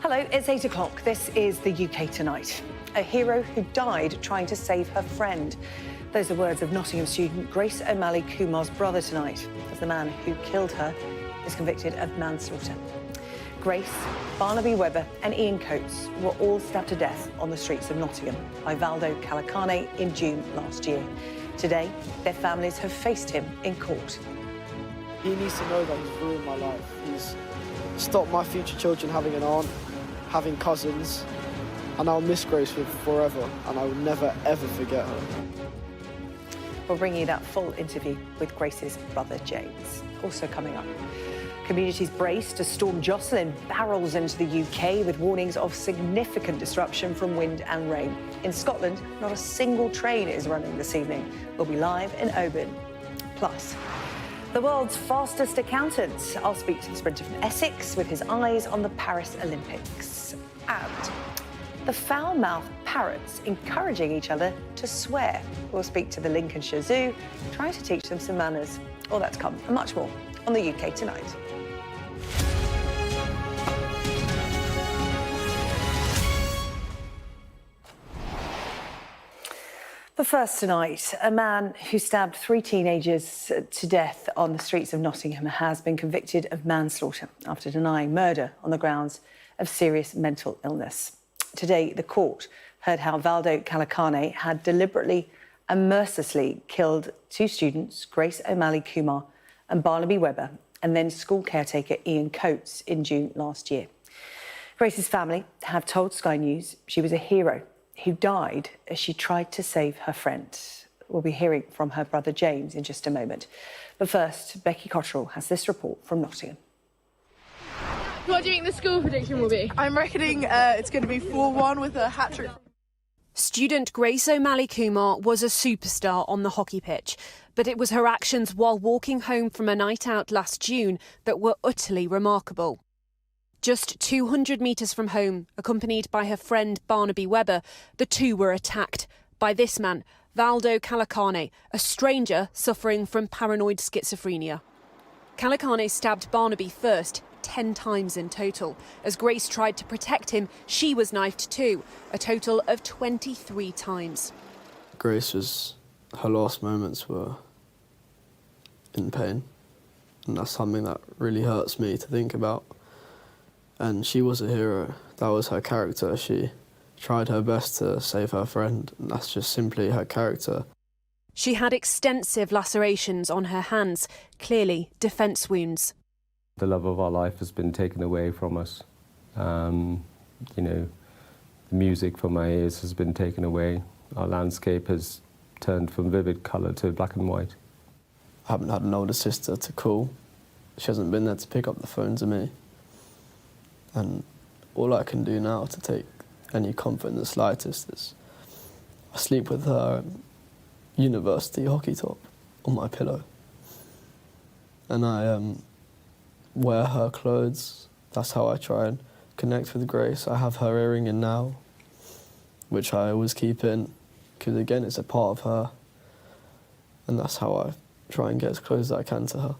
Hello, it's 8 o'clock. This is the UK Tonight. A hero who died trying to save her friend. Those are words of Nottingham student Grace O'Malley Kumar's brother tonight, as the man who killed her is convicted of manslaughter. Grace, Barnaby Webber and Ian Coates were all stabbed to death on the streets of Nottingham by Valdo Calocane in June last year. Today, their families have faced him in court. He needs to know that he's ruined my life. He's stopped my future children having an aunt, having cousins, and I'll miss Grace forever, and I will never, ever forget her. We'll bring you that full interview with Grace's brother, James. Also coming up, communities brace to storm Jocelyn barrels into the UK with warnings of significant disruption from wind and rain. In Scotland, not a single train is running this evening. We'll be live in Oban. Plus, the world's fastest accountant. I'll speak to the sprinter from Essex with his eyes on the Paris Olympics. And the foul-mouthed parrots encouraging each other to swear. We'll speak to the Lincolnshire Zoo, trying to teach them some manners. All that to come and much more on the UK Tonight. But first tonight, a man who stabbed 3 teenagers to death on the streets of Nottingham has been convicted of manslaughter after denying murder on the grounds of serious mental illness. Today, the court heard how Valdo Calocane had deliberately and mercilessly killed 2 students, Grace O'Malley Kumar and Barnaby Webber, and then school caretaker Ian Coates in June last year. Grace's family have told Sky News she was a hero who died as she tried to save her friend. We'll be hearing from her brother James in just a moment. But first, Becky Cottrell has this report from Nottingham. What do you think the score prediction will be? I'm reckoning it's going to be 4-1 with a hat-trick. Student Grace O'Malley Kumar was a superstar on the hockey pitch, but it was her actions while walking home from a night out last June that were utterly remarkable. Just 200 metres from home, accompanied by her friend Barnaby Webber, the two were attacked by this man, Valdo Calocane, a stranger suffering from paranoid schizophrenia. Calocane stabbed Barnaby first, 10 times in total. As Grace tried to protect him, she was knifed too, a total of 23 times. Her last moments were in pain, and that's something that really hurts me to think about. And she was a hero. That was her character. She tried her best to save her friend, and that's just simply her character. She had extensive lacerations on her hands, clearly defence wounds. The love of our life has been taken away from us. The music from my ears has been taken away. Our landscape has turned from vivid colour to black and white. I haven't had an older sister to call. She hasn't been there to pick up the phone to me. And all I can do now to take any comfort in the slightest is I sleep with her university hockey top on my pillow. And I wear her clothes. That's how I try and connect with Grace. I have her earring in now, which I always keep in, because again, it's a part of her. And that's how I try and get as close as I can to her.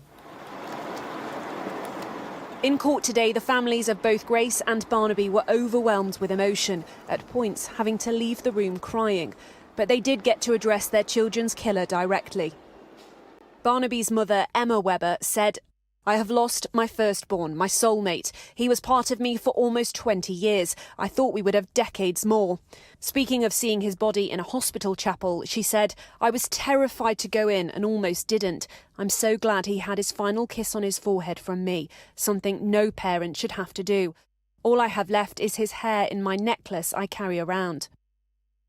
In court today, the families of both Grace and Barnaby were overwhelmed with emotion, at points having to leave the room crying. But they did get to address their children's killer directly. Barnaby's mother, Emma Webber, said, "I have lost my firstborn, my soulmate. He was part of me for almost 20 years. I thought we would have decades more." Speaking of seeing his body in a hospital chapel, she said, "I was terrified to go in and almost didn't. I'm so glad he had his final kiss on his forehead from me, something no parent should have to do. All I have left is his hair in my necklace I carry around."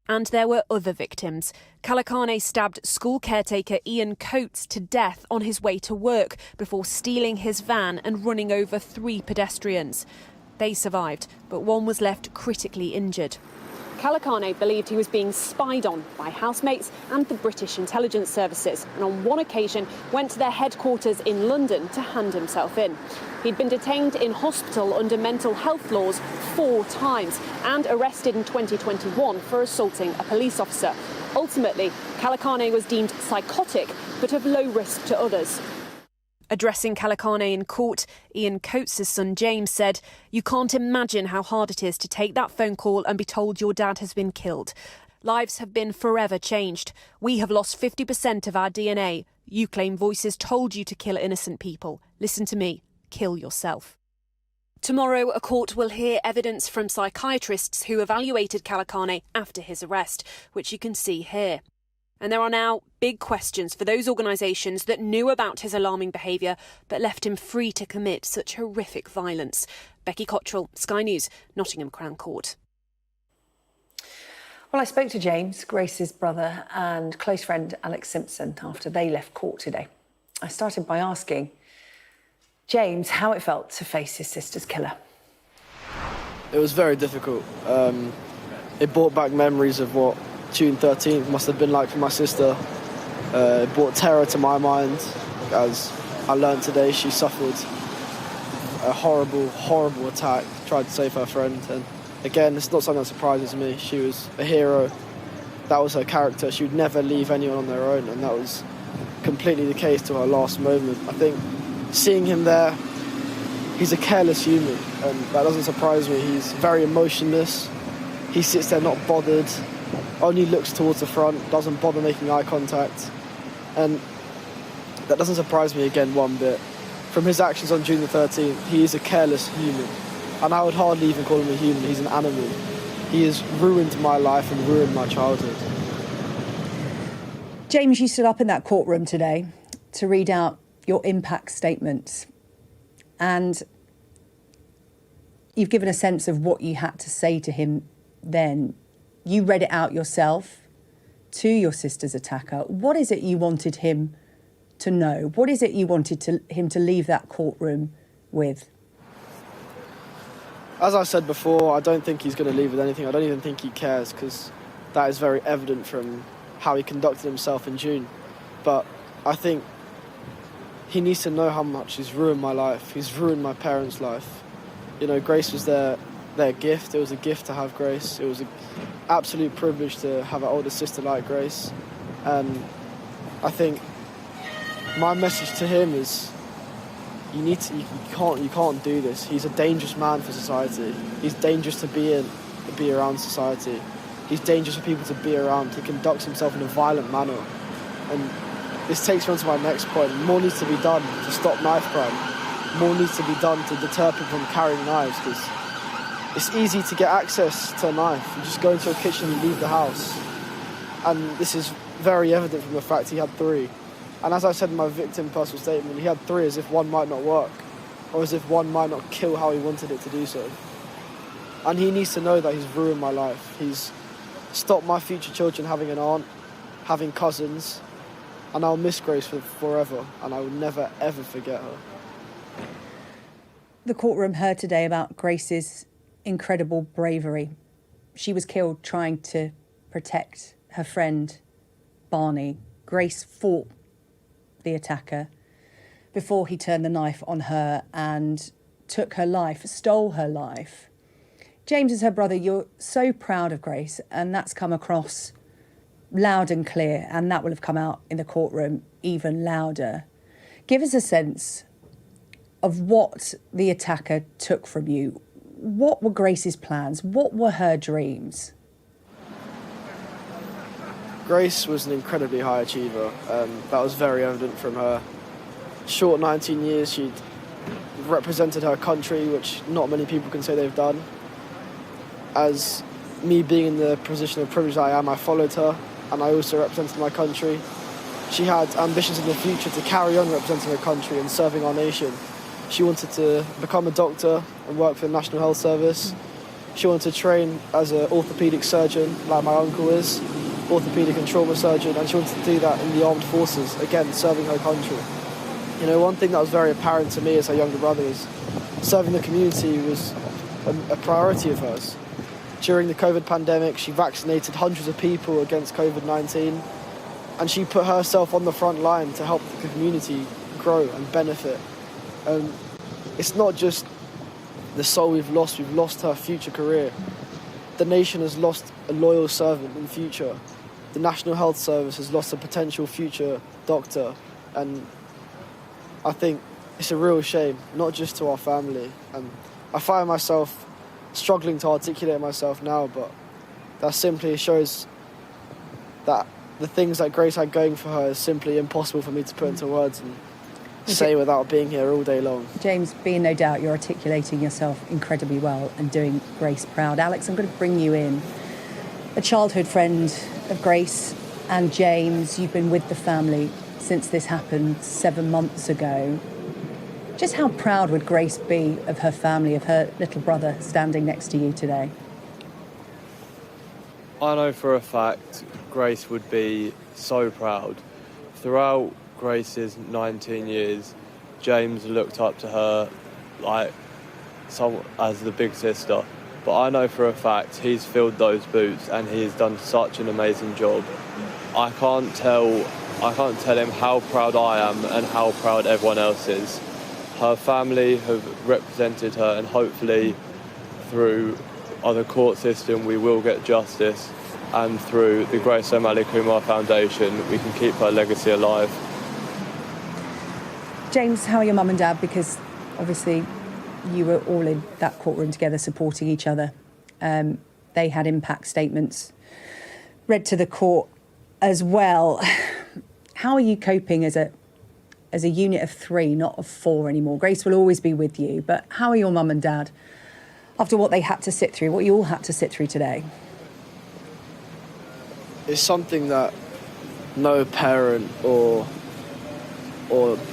And there were other victims. Calocane stabbed school caretaker Ian Coates to death on his way to work before stealing his van and running over 3 pedestrians. They survived, but one was left critically injured. Calocane believed he was being spied on by housemates and the British intelligence services, and on one occasion went to their headquarters in London to hand himself in. He'd been detained in hospital under mental health laws 4 times and arrested in 2021 for assaulting a police officer. Ultimately, Calocane was deemed psychotic, but of low risk to others. Addressing Calocane in court, Ian Coates' son James said, "You can't imagine how hard it is to take that phone call and be told your dad has been killed. Lives have been forever changed. We have lost 50% of our DNA. You claim voices told you to kill innocent people. Listen to me. Kill yourself." Tomorrow, a court will hear evidence from psychiatrists who evaluated Calocane after his arrest, which you can see here. And there are now big questions for those organisations that knew about his alarming behaviour but left him free to commit such horrific violence. Becky Cottrell, Sky News, Nottingham Crown Court. Well, I spoke to James, Grace's brother, and close friend Alex Simpson after they left court today. I started by asking James how it felt to face his sister's killer. It was very difficult. It brought back memories of what June 13th must have been like for my sister. It brought terror to my mind, as I learned today she suffered a horrible, horrible attack, tried to save her friend. And again, it's not something that surprises me. She was a hero. That was her character. She would never leave anyone on their own, and that was completely the case to her last moment. I think seeing him there, he's a careless human, and that doesn't surprise me. He's very emotionless. He sits there not bothered, only looks towards the front, doesn't bother making eye contact. And that doesn't surprise me again one bit. From his actions on June the 13th, he is a careless human. And I would hardly even call him a human, he's an animal. He has ruined my life and ruined my childhood. James, you stood up in that courtroom today to read out your impact statement. And you've given a sense of what you had to say to him then. You read it out yourself to your sister's attacker. What is it you wanted him to know? What is it you wanted him to leave that courtroom with? As I said before, I don't think he's going to leave with anything. I don't even think he cares, because that is very evident from how he conducted himself in June. But I think he needs to know how much he's ruined my life. He's ruined my parents' life. You know, Grace was their gift. It was a gift to have Grace. It was an absolute privilege to have an older sister like Grace. And I think my message to him is, you can't do this. He's a dangerous man for society. He's dangerous to be around society. He's dangerous for people to be around. He conducts himself in a violent manner. And this takes me on to my next point. More needs to be done to stop knife crime. More needs to be done to deter people from carrying knives, because it's easy to get access to a knife. You just go into a kitchen and leave the house. And this is very evident from the fact he had 3. And as I said in my victim personal statement, he had 3 as if one might not work, or as if one might not kill how he wanted it to do so. And he needs to know that he's ruined my life. He's stopped my future children having an aunt, having cousins, and I'll miss Grace forever, and I will never, ever forget her. The courtroom heard today about Grace's incredible bravery. She was killed trying to protect her friend, Barney. Grace fought the attacker before he turned the knife on her and took her life, stole her life. James, as her brother, you're so proud of Grace, and that's come across loud and clear, and that will have come out in the courtroom even louder. Give us a sense of what the attacker took from you. What were Grace's plans? What were her dreams? Grace was an incredibly high achiever. That was very evident from her short 19 years. She'd represented her country, which not many people can say they've done. As me being in the position of privilege I am, I followed her, and I also represented my country. She had ambitions in the future to carry on representing her country and serving our nation. She wanted to become a doctor and work for the National Health Service. She wanted to train as an orthopaedic surgeon, like my uncle is, orthopaedic and trauma surgeon, and she wanted to do that in the armed forces, again, serving her country. You know, one thing that was very apparent to me as her younger brother is serving the community was a priority of hers. During the COVID pandemic, she vaccinated hundreds of people against COVID-19, and she put herself on the front line to help the community grow and benefit. It's not just the soul we've lost her future career. The nation has lost a loyal servant in future. The National Health Service has lost a potential future doctor, and I think it's a real shame, not just to our family. And I find myself struggling to articulate myself now, but that simply shows that the things that Grace had going for her is simply impossible for me to put into words and say without being here all day long. James, be in no doubt you're articulating yourself incredibly well and doing Grace proud. Alex, I'm going to bring you in. A childhood friend of Grace and James, you've been with the family since this happened 7 months ago. Just how proud would Grace be of her family, of her little brother standing next to you today? I know for a fact Grace would be so proud. Throughout Grace's 19 years, James looked up to her as the big sister. But I know for a fact he's filled those boots and he's done such an amazing job. I can't tell him how proud I am and how proud everyone else is. Her family have represented her, and hopefully through the court system we will get justice, and through the Grace O'Malley Kumar Foundation we can keep her legacy alive. James, how are your mum and dad? Because obviously you were all in that courtroom together supporting each other. They had impact statements read to the court as well. How are you coping as a unit of 3, not of 4 anymore? Grace will always be with you, but how are your mum and dad after what they had to sit through, what you all had to sit through today? It's something that no parent or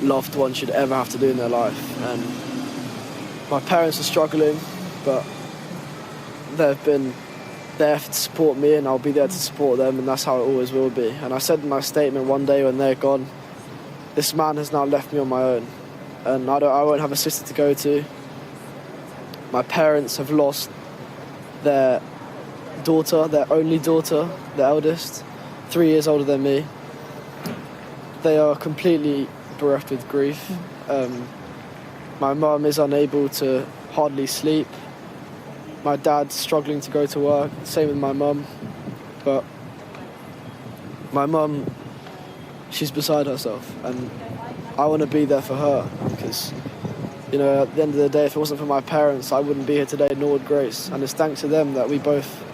loved one should ever have to do in their life. And my parents are struggling, but they've been there to support me, and I'll be there to support them, and that's how it always will be. And I said in my statement one day when they're gone, this man has now left me on my own, and I won't have a sister to go to. My parents have lost their daughter, their only daughter, the eldest, 3 years older than me. They are completely bereft with grief. My mum is unable to hardly sleep. My dad's struggling to go to work, same with my mum. But my mum, she's beside herself, and I want to be there for her because, you know, at the end of the day, if it wasn't for my parents, I wouldn't be here today, nor would Grace. And it's thanks to them that we both,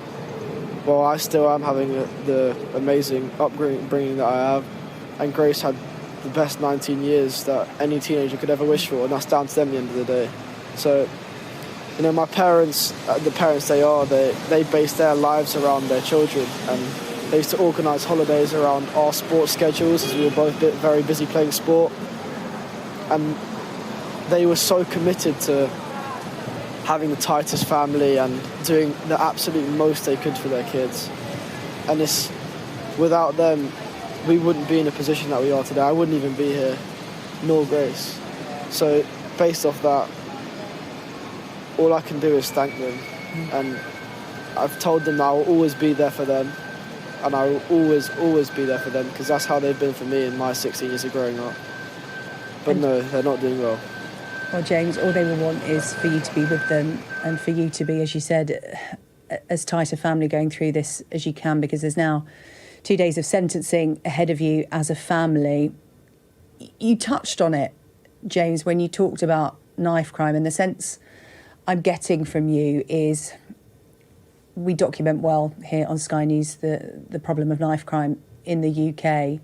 well, I still am having the amazing upbringing that I have, and Grace had the best 19 years that any teenager could ever wish for, and that's down to them at the end of the day. So, you know, my parents, the parents they are, they base their lives around their children, and they used to organise holidays around our sports schedules as we were both very busy playing sport, and they were so committed to having the tightest family and doing the absolute most they could for their kids. And it's, without them, we wouldn't be in a position that we are today. I wouldn't even be here, nor Grace. So based off that, all I can do is thank them. And I've told them that I will always be there for them, and I will always be there for them, because that's how they've been for me in my 16 years of growing up. But no, they're not doing well. Well, James, all they will want is for you to be with them and for you to be, as you said, as tight a family going through this as you can, because there's now 2 days of sentencing ahead of you as a family. You touched on it, James, when you talked about knife crime, and the sense I'm getting from you is we document well here on Sky News the problem of knife crime in the UK.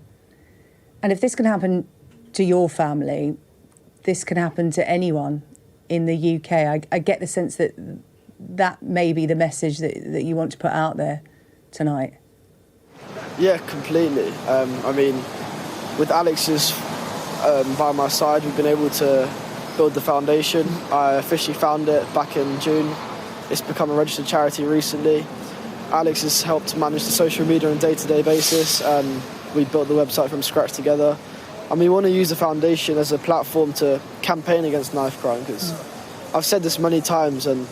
And if this can happen to your family, this can happen to anyone in the UK. I get the sense that that may be the message that you want to put out there tonight. Yeah, completely. I mean, with Alex's by my side, we've been able to build the foundation. I officially found it back in June. It's become a registered charity recently. Alex has helped manage the social media on a day-to-day basis, and we built the website from scratch together. And we want to use the foundation as a platform to campaign against knife crime, because I've said this many times and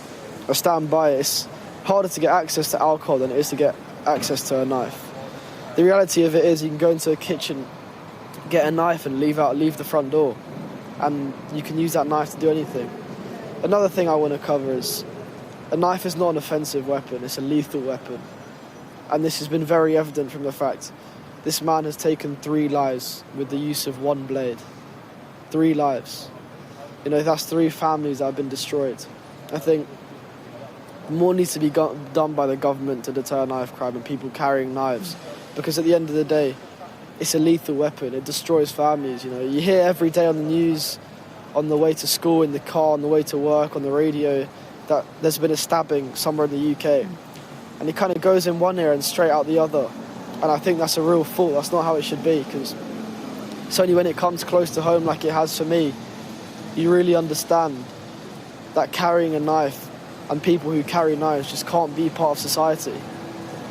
I stand by it. It's harder to get access to alcohol than it is to get access to a knife. The reality of it is you can go into a kitchen, get a knife and leave the front door, and you can use that knife to do anything. Another thing I want to cover is a knife is not an offensive weapon, it's a lethal weapon. And this has been very evident from the fact this man has taken 3 lives with the use of 1 blade. 3 lives. You know, that's 3 families that have been destroyed. I think more needs to be done by the government to deter knife crime and people carrying knives, because at the end of the day, it's a lethal weapon. It destroys families. You know, you hear every day on the news, on the way to school, in the car, on the way to work, on the radio, that there's been a stabbing somewhere in the UK, and it kind of goes in one ear and straight out the other. And I think that's a real fault. That's not how it should be, because it's only when it comes close to home, like it has for me, you really understand that carrying a knife and people who carry knives just can't be part of society.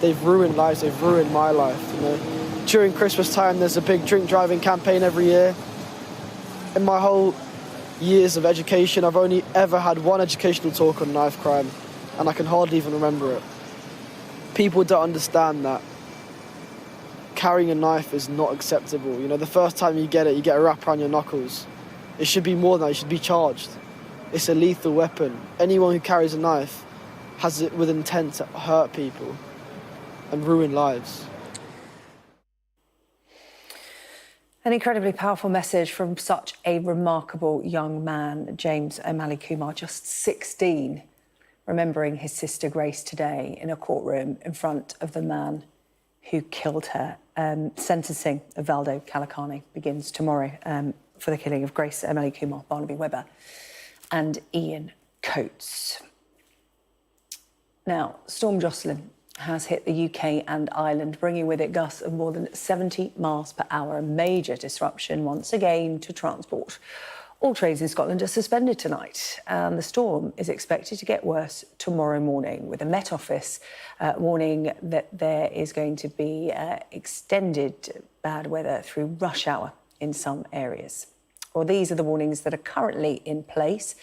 They've ruined lives, they've ruined my life, you know. During Christmas time, there's a big drink driving campaign every year. In my whole years of education, I've only ever had one educational talk on knife crime, and I can hardly even remember it. People don't understand that carrying a knife is not acceptable. You know, the first time you get it, you get a wrap around your knuckles. It should be more than that, you should be charged. It's a lethal weapon. Anyone who carries a knife has it with intent to hurt people and ruin lives. An incredibly powerful message from such a remarkable young man, James O'Malley Kumar, just 16, remembering his sister Grace today in a courtroom in front of the man who killed her. Sentencing of Valdo Calocane begins tomorrow for the killing of Grace O'Malley Kumar, Barnaby Webber and Ian Coates. Now, Storm Jocelyn has hit the UK and Ireland, bringing with it gusts of more than 70 miles per hour, a major disruption once again to transport. All trains in Scotland are suspended tonight, and the storm is expected to get worse tomorrow morning, with the Met Office warning that there is going to be extended bad weather through rush hour in some areas. Well, these are the warnings that are currently in place.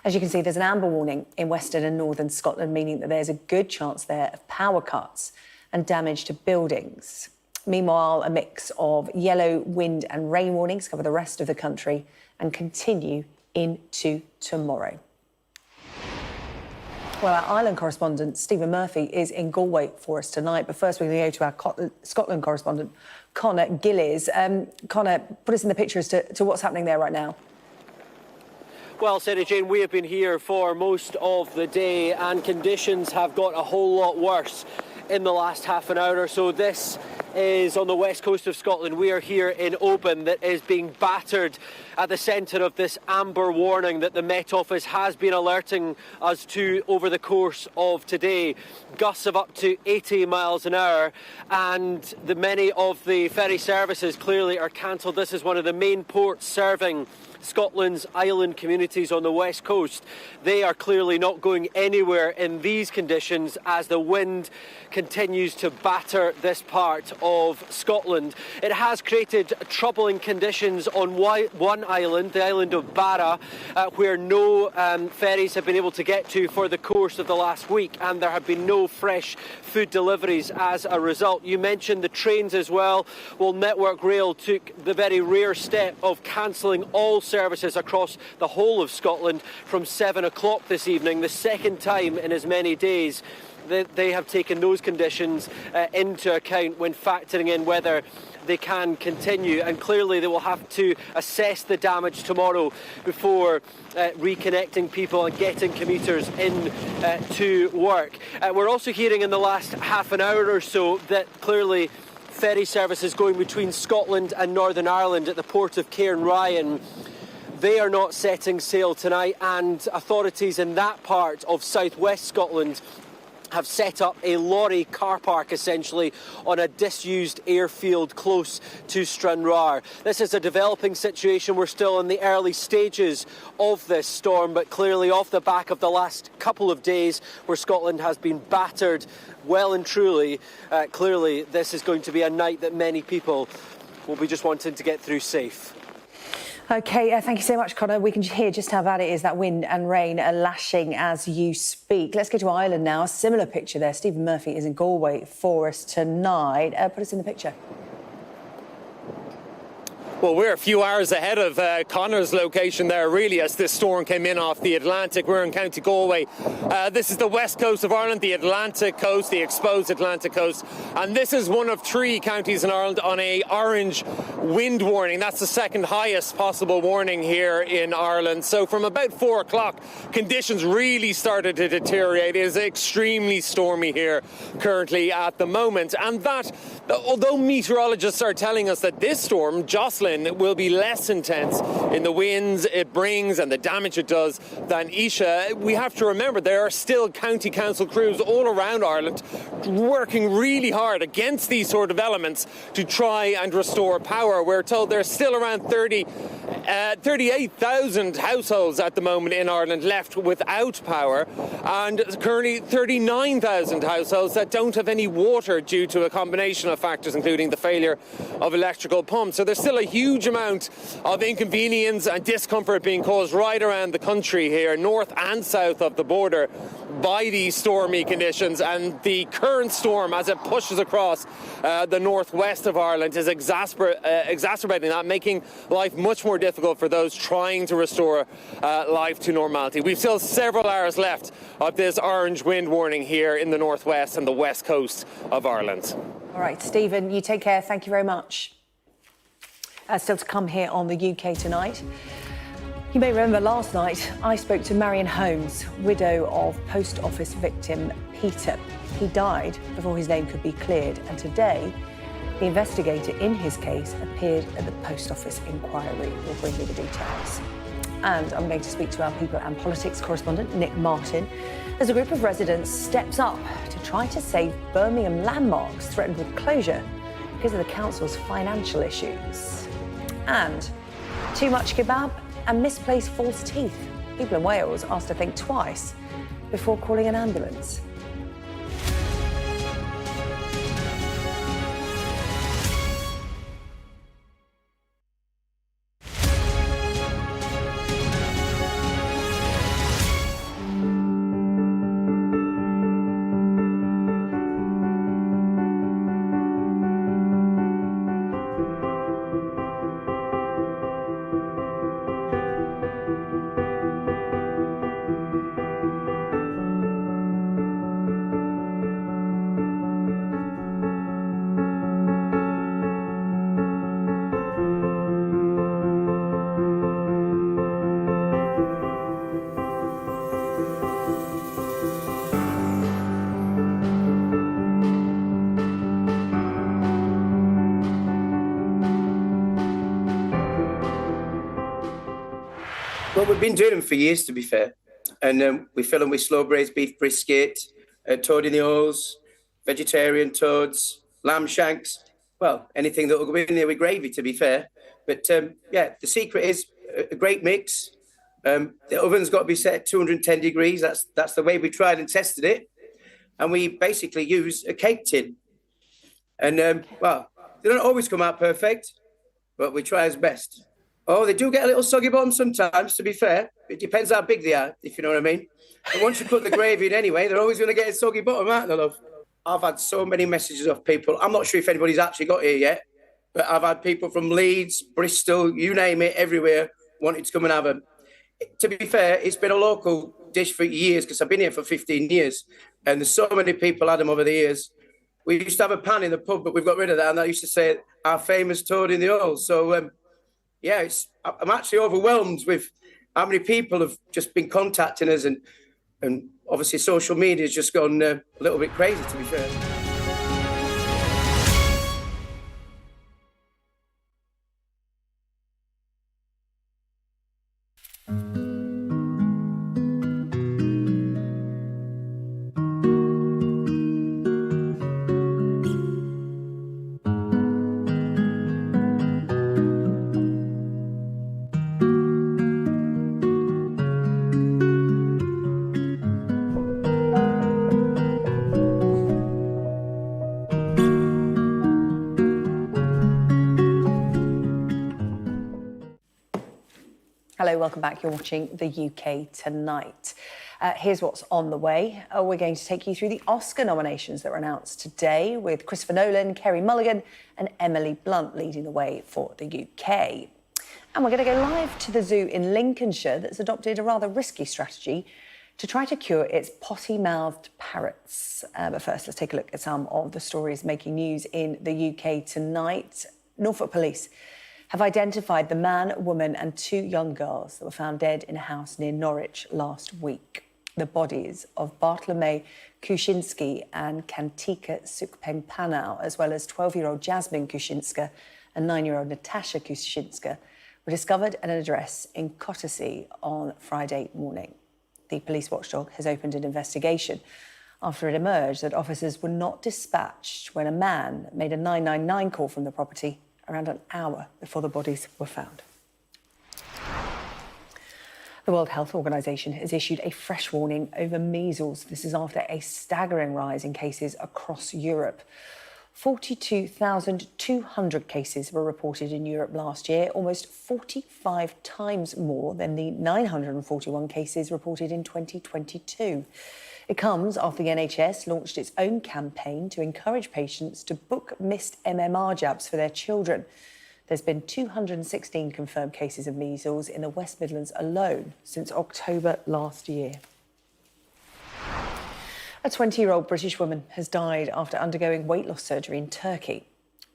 As you can see, there's an amber warning in western and northern Scotland, meaning that there's a good chance there of power cuts and damage to buildings. Meanwhile, a mix of yellow, wind and rain warnings cover the rest of the country and continue into tomorrow. Well, our Ireland correspondent, Stephen Murphy, is in Galway for us tonight. But first, we're going to go to our Scotland correspondent, Conor Gillies. Conor, put us in the picture as to what's happening there right now. Well, Sarah-Jane, we have been here for most of the day and conditions have got a whole lot worse in the last half an hour or so. This is on the west coast of Scotland. We are here in Oban, that is being battered at the centre of this amber warning that the Met Office has been alerting us to over the course of today. Gusts of up to 80 miles an hour, and many of the ferry services clearly are cancelled. This is one of the main ports serving Scotland's island communities on the west coast. They are clearly not going anywhere in these conditions as the wind continues to batter this part of Scotland. It has created troubling conditions on one island, the island of Barra, where no ferries have been able to get to for the course of the last week, and there have been no fresh food deliveries as a result. You mentioned the trains as well. Well, Network Rail took the very rare step of cancelling all services across the whole of Scotland from 7 o'clock this evening, the second time in as many days they have taken those conditions into account when factoring in whether they can continue, and clearly they will have to assess the damage tomorrow before reconnecting people and getting commuters in to work. We're also hearing in the last half an hour or so that clearly ferry services going between Scotland and Northern Ireland at the port of Cairnryan, they are not setting sail tonight, and authorities in that part of southwest Scotland have set up a lorry car park essentially on a disused airfield close to Stranraer. This is a developing situation. We're still in the early stages of this storm, but clearly off the back of the last couple of days where Scotland has been battered well and truly, clearly this is going to be a night that many people will be just wanting to get through safe. OK, thank you so much, Conor. We can hear just how bad it is. That wind and rain are lashing as you speak. Let's go to Ireland now. A similar picture there. Stephen Murphy is in Galway for us tonight. Put us in the picture. Well, we're a few hours ahead of Connor's location there, really, as this storm came in off the Atlantic. We're in County Galway. This is the west coast of Ireland, the Atlantic coast, the exposed Atlantic coast. And this is one of 3 counties in Ireland on a orange wind warning. That's the second highest possible warning here in Ireland. So from about 4 o'clock, conditions really started to deteriorate. It is extremely stormy here currently at the moment. And that, although meteorologists are telling us that this storm, Jocelyn, will be less intense in the winds it brings and the damage it does than Isha, we have to remember there are still county council crews all around Ireland working really hard against these sort of elements to try and restore power. We're told there's still around 38,000 households at the moment in Ireland left without power, and currently 39,000 households that don't have any water due to a combination of factors, including the failure of electrical pumps. So there's still a huge amount of inconvenience and discomfort being caused right around the country here, north and south of the border, by these stormy conditions. And the current storm, as it pushes across the northwest of Ireland, is exacerbating that, making life much more difficult for those trying to restore life to normality. We've still several hours left of this orange wind warning here in the northwest and the west coast of Ireland. All right, Stephen, you take care. Thank you very much. Still to come here on the UK Tonight. You may remember last night I spoke to Marion Holmes, widow of post office victim Peter. He died before his name could be cleared, and today the investigator in his case appeared at the post office inquiry. We'll bring you the details. And I'm going to speak to our people and politics correspondent, Nick Martin, as a group of residents steps up to try to save Birmingham landmarks threatened with closure because of the council's financial issues. And too much kebab and misplaced false teeth. People in Wales asked to think twice before calling an ambulance. Well, we've been doing them for years, to be fair. And we fill them with slow braised beef brisket, toad in the oils, vegetarian toads, lamb shanks. Well, anything that will go in there with gravy, to be fair. But yeah, the secret is a great mix. The oven's got to be set at 210 degrees. That's the way we tried and tested it. And we basically use a cake tin. And well, they don't always come out perfect, but we try as best. Oh, they do get a little soggy bottom sometimes, to be fair. It depends how big they are, if you know what I mean. But once you put the gravy in anyway, they're always going to get a soggy bottom, aren't they, love? I've had so many messages of people. I'm not sure if anybody's actually got here yet, but I've had people from Leeds, Bristol, you name it, everywhere, wanting to come and have them. To be fair, it's been a local dish for years, because I've been here for 15 years, and there's so many people had them over the years. We used to have a pan in the pub, but we've got rid of that, and I used to say our famous toad in the oil. So, yeah, I'm actually overwhelmed with how many people have just been contacting us, and obviously social media has just gone a little bit crazy, to be fair. Hello, welcome back. You're watching the UK Tonight. Here's what's on the way. We're going to take you through the Oscar nominations that were announced today, with Christopher Nolan, Kerry Mulligan and Emily Blunt leading the way for the UK. And we're going to go live to the zoo in Lincolnshire that's adopted a rather risky strategy to try to cure its potty-mouthed parrots. But first, let's take a look at some of the stories making news in the UK tonight. Norfolk Police have identified the man, woman and 2 young girls that were found dead in a house near Norwich last week. The bodies of Bartlomew Kushinsky and Kantika Sukpeng Panau, as well as 12-year-old Jasmine Kushinska and 9-year-old Natasha Kushinska, were discovered at an address in Cottesea on Friday morning. The police watchdog has opened an investigation after it emerged that officers were not dispatched when a man made a 999 call from the property around an hour before the bodies were found. The World Health Organization has issued a fresh warning over measles. This is after a staggering rise in cases across Europe. 42,200 cases were reported in Europe last year, almost 45 times more than the 941 cases reported in 2022. It comes after the NHS launched its own campaign to encourage patients to book missed MMR jabs for their children. There's been 216 confirmed cases of measles in the West Midlands alone since October last year. A 20-year-old British woman has died after undergoing weight loss surgery in Turkey.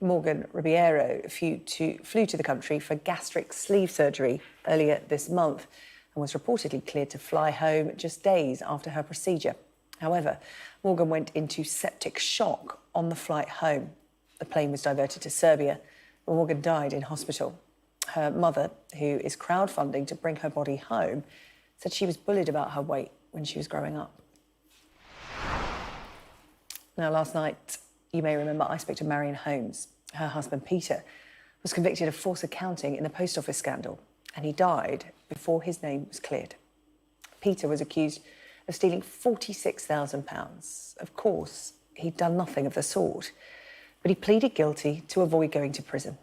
Morgan Ribeiro flew to the country for gastric sleeve surgery earlier this month and was reportedly cleared to fly home just days after her procedure. However, Morgan went into septic shock on the flight home. The plane was diverted to Serbia, but Morgan died in hospital. Her mother, who is crowdfunding to bring her body home, said she was bullied about her weight when she was growing up. Now, last night, you may remember I spoke to Marion Holmes. Her husband, Peter, was convicted of false accounting in the post office scandal, and he died before his name was cleared. Peter was accused of stealing £46,000. Of course, he'd done nothing of the sort, but he pleaded guilty to avoid going to prison.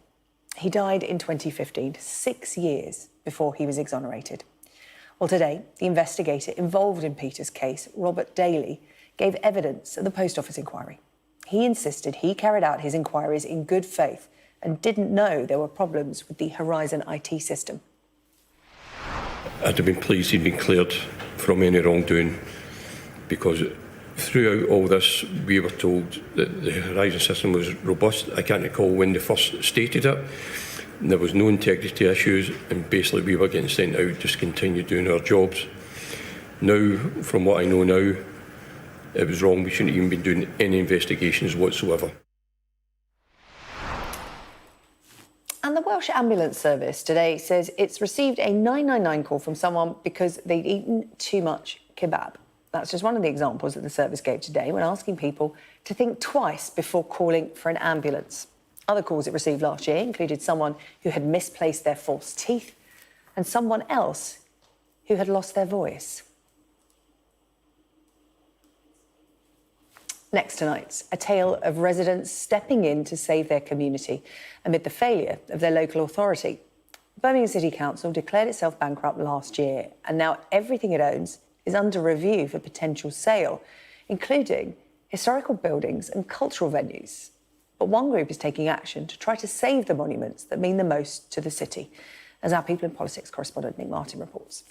He died in 2015, 6 years before he was exonerated. Well, today, the investigator involved in Peter's case, Robert Daly, gave evidence at the post office inquiry. He insisted he carried out his inquiries in good faith and didn't know there were problems with the Horizon IT system. I'd have been pleased he'd been cleared from any wrongdoing, because throughout all this we were told that the Horizon system was robust. I can't recall when they first stated it. There was no integrity issues, and basically we were getting sent out just to continue doing our jobs. Now, from what I know now, it was wrong. We shouldn't even be doing any investigations whatsoever. And the Welsh Ambulance Service today says it's received a 999 call from someone because they'd eaten too much kebab. That's just one of the examples that the service gave today when asking people to think twice before calling for an ambulance. Other calls it received last year included someone who had misplaced their false teeth and someone else who had lost their voice. Next tonight, a tale of residents stepping in to save their community amid the failure of their local authority. Birmingham City Council declared itself bankrupt last year, and now everything it owns is under review for potential sale, including historical buildings and cultural venues. But one group is taking action to try to save the monuments that mean the most to the city, as our People in Politics correspondent Nick Martin reports.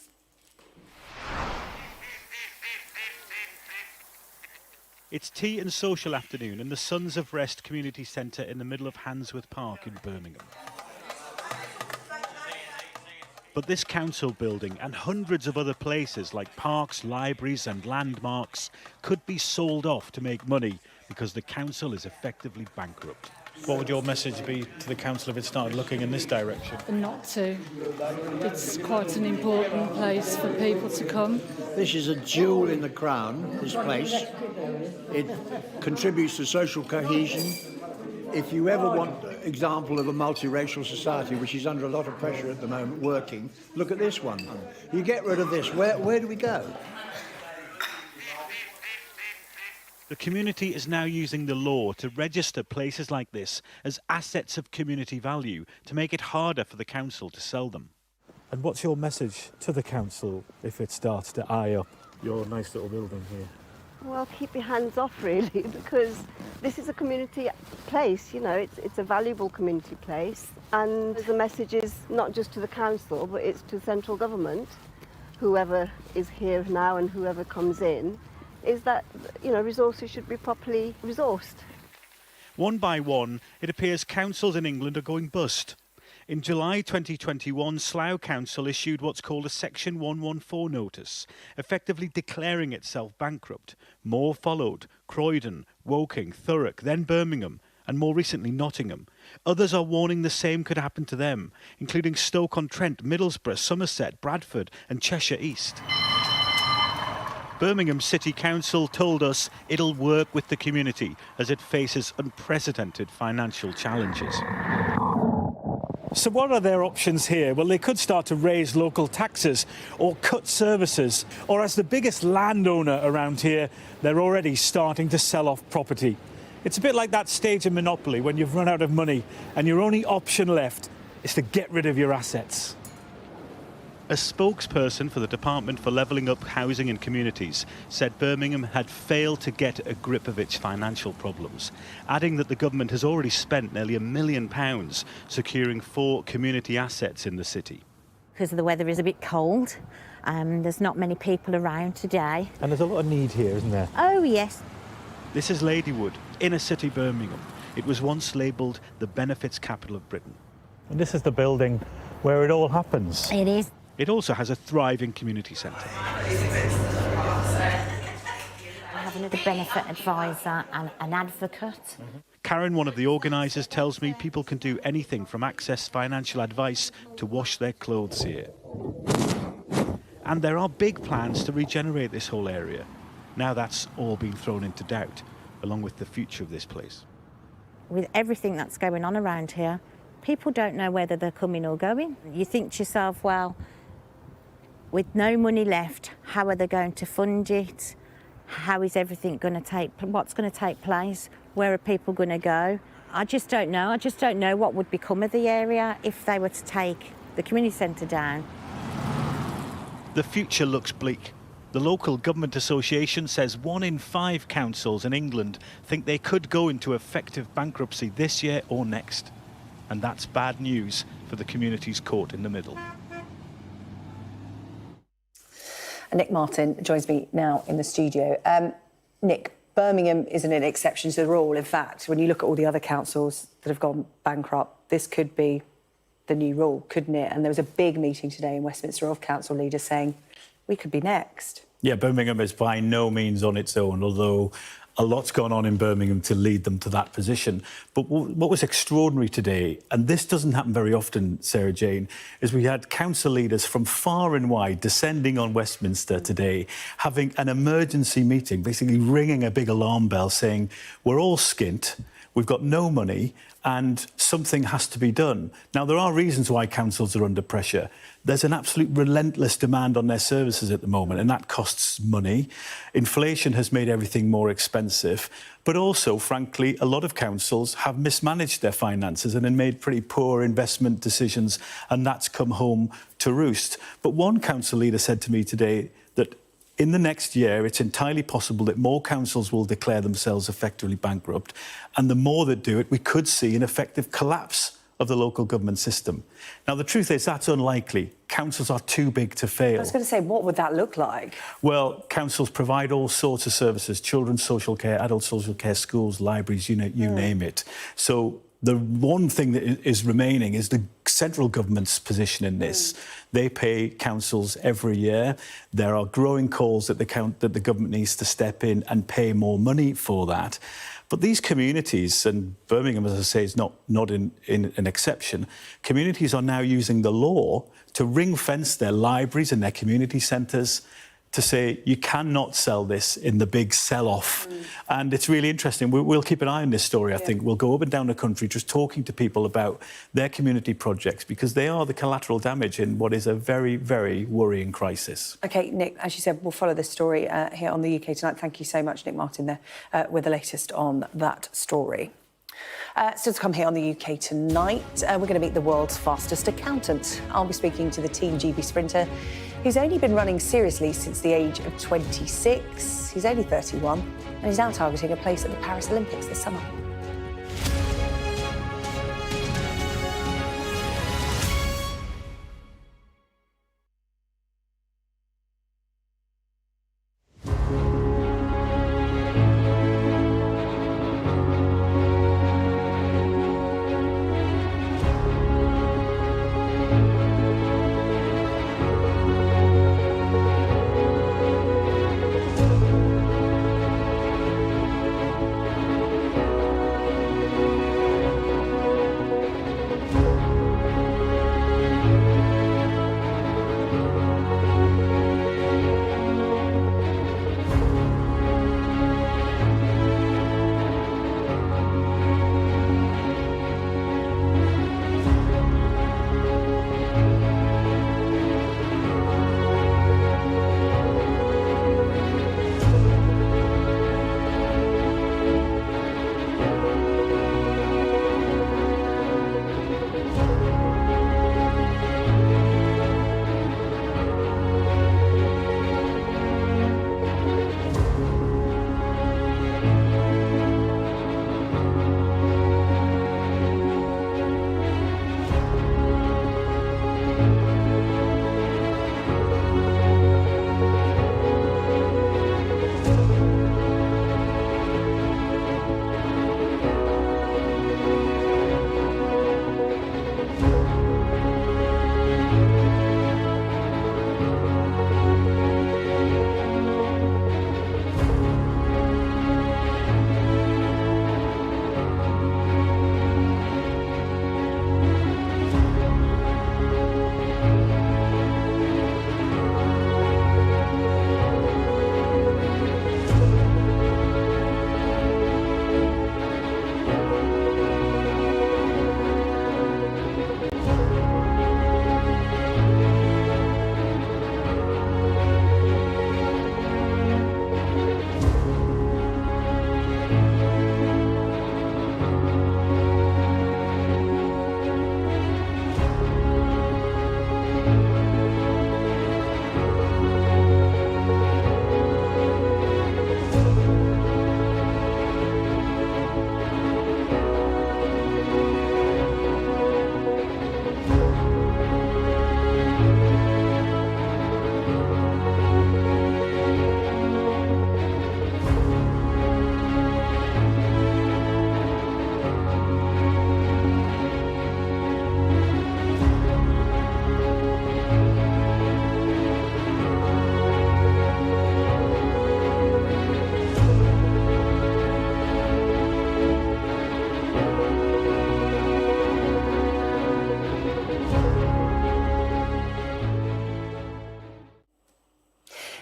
It's tea and social afternoon in the Sons of Rest Community Centre in the middle of Handsworth Park in Birmingham. But this council building and hundreds of other places like parks, libraries and landmarks could be sold off to make money because the council is effectively bankrupt. What would your message be to the council if it started looking in this direction? Not to. It's quite an important place for people to come. This is a jewel in the crown, this place. It contributes to social cohesion. If you ever want an example of a multiracial society which is under a lot of pressure at the moment working, look at this one. You get rid of this, where do we go? The community is now using the law to register places like this as assets of community value to make it harder for the council to sell them. And what's your message to the council if it starts to eye up your nice little building here? Well, keep your hands off, really, because this is a community place, you know, it's a valuable community place. And the message is not just to the council, but it's to central government, whoever is here now and whoever comes in, is that, you know, resources should be properly resourced. One by one, it appears councils in England are going bust. In July 2021, Slough Council issued what's called a Section 114 notice, effectively declaring itself bankrupt. More followed: Croydon, Woking, Thurrock, then Birmingham, and more recently Nottingham. Others are warning the same could happen to them, including Stoke-on-Trent, Middlesbrough, Somerset, Bradford and Cheshire East. Birmingham City Council told us it'll work with the community as it faces unprecedented financial challenges. So what are their options here? Well, they could start to raise local taxes or cut services. Or as the biggest landowner around here, they're already starting to sell off property. It's a bit like that stage in Monopoly when you've run out of money and your only option left is to get rid of your assets. A spokesperson for the Department for Levelling Up Housing and Communities said Birmingham had failed to get a grip of its financial problems, adding that the government has already spent nearly £1 million securing 4 community assets in the city. Because the weather is a bit cold, there's not many people around today. And there's a lot of need here, isn't there? Oh, yes. This is Ladywood, inner city Birmingham. It was once labelled the benefits capital of Britain. And this is the building where it all happens. It is. It also has a thriving community centre. Having a benefit advisor and an advocate. Karen, one of the organisers, tells me people can do anything from access financial advice to wash their clothes here. And there are big plans to regenerate this whole area. Now that's all been thrown into doubt, along with the future of this place. With everything that's going on around here, people don't know whether they're coming or going. You think to yourself, well, with no money left, how are they going to fund it? How is everything going to what's going to take place? Where are people going to go? I just don't know. I just don't know what would become of the area if they were to take the community centre down. The future looks bleak. The local government association says 1 in 5 councils in England think they could go into effective bankruptcy this year or next. And that's bad news for the communities caught in the middle. Nick Martin joins me now in the studio. Nick, Birmingham isn't an exception to the rule. In fact, when you look at all the other councils that have gone bankrupt, this could be the new rule, couldn't it? And there was a big meeting today in Westminster of council leaders saying we could be next. Yeah, Birmingham is by no means on its own, although a lot's gone on in Birmingham to lead them to that position. But what was extraordinary today, and this doesn't happen very often, Sarah-Jane, is we had council leaders from far and wide descending on Westminster today, having an emergency meeting, basically ringing a big alarm bell saying, we're all skint, we've got no money, and something has to be done. Now, there are reasons why councils are under pressure. There's an absolute relentless demand on their services at the moment, and that costs money. Inflation has made everything more expensive. But also, frankly, a lot of councils have mismanaged their finances and made pretty poor investment decisions, and that's come home to roost. But one council leader said to me today that in the next year, it's entirely possible that more councils will declare themselves effectively bankrupt. And the more that do it, we could see an effective collapse of the local government system. Now, the truth is that's unlikely. Councils are too big to fail. I was going to say, what would that look like? Well, councils provide all sorts of services, children's social care, adult social care, schools, libraries, you name it. So the one thing that is remaining is the central government's position in this. They pay councils every year. There are growing calls that the government needs to step in and pay more money for that. But these communities, and Birmingham, as I say, is not in an exception, communities are now using the law to ring-fence their libraries and their community centres to say you cannot sell this in the big sell-off. And it's really interesting. We'll keep an eye on this story, I think. We'll go up and down the country just talking to people about their community projects because they are the collateral damage in what is a very, very worrying crisis. OK, Nick, as you said, we'll follow this story here on the UK Tonight. Thank you so much, Nick Martin, there with the latest on that story. Still to come here on the UK Tonight, we're going to meet the world's fastest accountant. I'll be speaking to the Team GB sprinter He's only been running seriously since the age of 26. He's only 31, and he's now targeting a place at the Paris Olympics this summer.